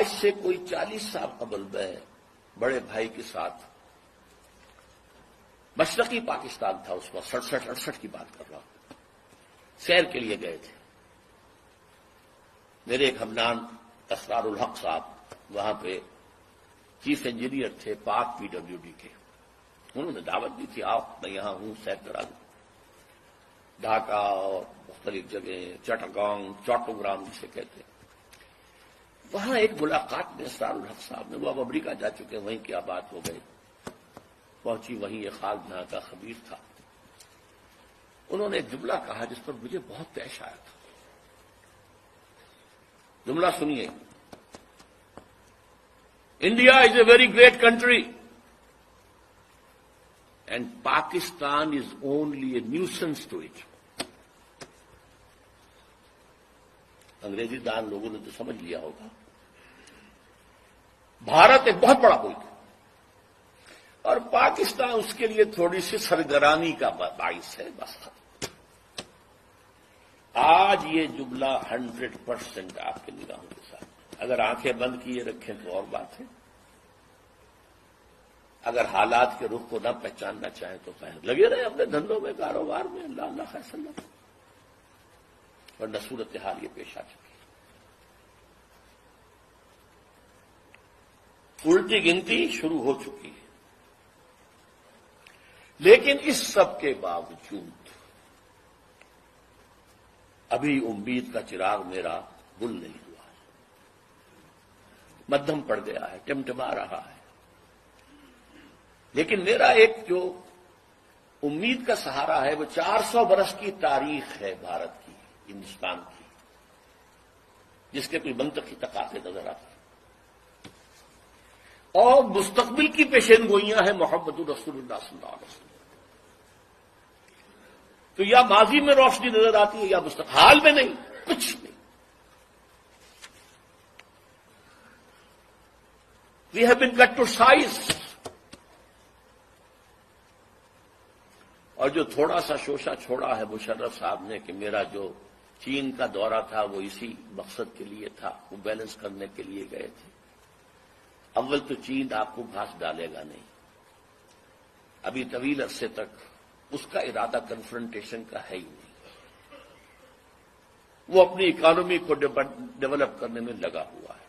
آج سے کوئی 40 سال قبل میں بڑے بھائی کے ساتھ مشرقی پاکستان تھا اس وقت 67-68 کی بات کر رہا ہوں، سیر کے لیے گئے تھے. میرے ایک ہمنام اسرار الحق صاحب وہاں پہ چیف انجینئر تھے پاک پی ڈبلیو ڈی کے. انہوں نے دعوت دی تھی، آپ میں یہاں ہوں، سیر کرا دوں. ڈھاکہ اور مختلف جگہیں، چٹاگانگ، چوٹوگرام جسے کہتے ہیں. وہاں ایک ملاقات میں اسرار الحق صاحب نے، وہ اب امریکہ جا چکے، وہیں کیا بات ہو گئی، پہنچی وہیں ایک خالد یہاں کا خبیر تھا. انہوں نے ایک جملہ کہا جس پر مجھے بہت پیش آیا تھا. جملہ سنیے: India is a very great country and Pakistan is only a nuisance to it. انگریزی دان لوگوں نے تو سمجھ لیا ہوگا. بھارت ایک بہت بڑا ملک ہے اور پاکستان اس کے لیے تھوڑی سی سرگرانی کا باعث ہے، بس. آج یہ جملہ 100% آپ کے نگاہوں کے ساتھ، اگر آنکھیں بند کیے رکھیں تو اور بات ہے، اگر حالات کے رخ کو نہ پہچاننا چاہیں تو لگے رہے اپنے دھندوں میں، کاروبار میں، اللہ اللہ خیر اللہ. ورنہ صورتحال یہ پیش آ چکی ہے. الٹی گنتی شروع ہو چکی ہے. لیکن اس سب کے باوجود ابھی امید کا چراغ میرا گل نہیں ہوا ہے، مدھم پڑ گیا ہے، ٹمٹما رہا ہے. لیکن میرا ایک جو امید کا سہارا ہے وہ 400 برس کی تاریخ ہے بھارت کی، ہندوستان کی، جس کے کوئی منطقی تقاضے نظر آتے ہیں. اور مستقبل کی پیشین گوئیاں ہیں محمد رسول اللہ صلی اللہ علیہ وسلم. تو یا ماضی میں روشنی نظر آتی ہے یا مستقبل، حال میں نہیں، کچھ نہیں. We have been cut to size. اور جو تھوڑا سا شوشہ چھوڑا ہے مشرف صاحب نے کہ میرا جو چین کا دورہ تھا وہ اسی مقصد کے لیے تھا، وہ بیلنس کرنے کے لیے گئے تھے. اول تو چین آپ کو گھاس ڈالے گا نہیں، ابھی طویل عرصے تک اس کا ارادہ کنفرنٹیشن کا ہے ہی نہیں. وہ اپنی اکانومی کو ڈیولپ کرنے میں لگا ہوا ہے.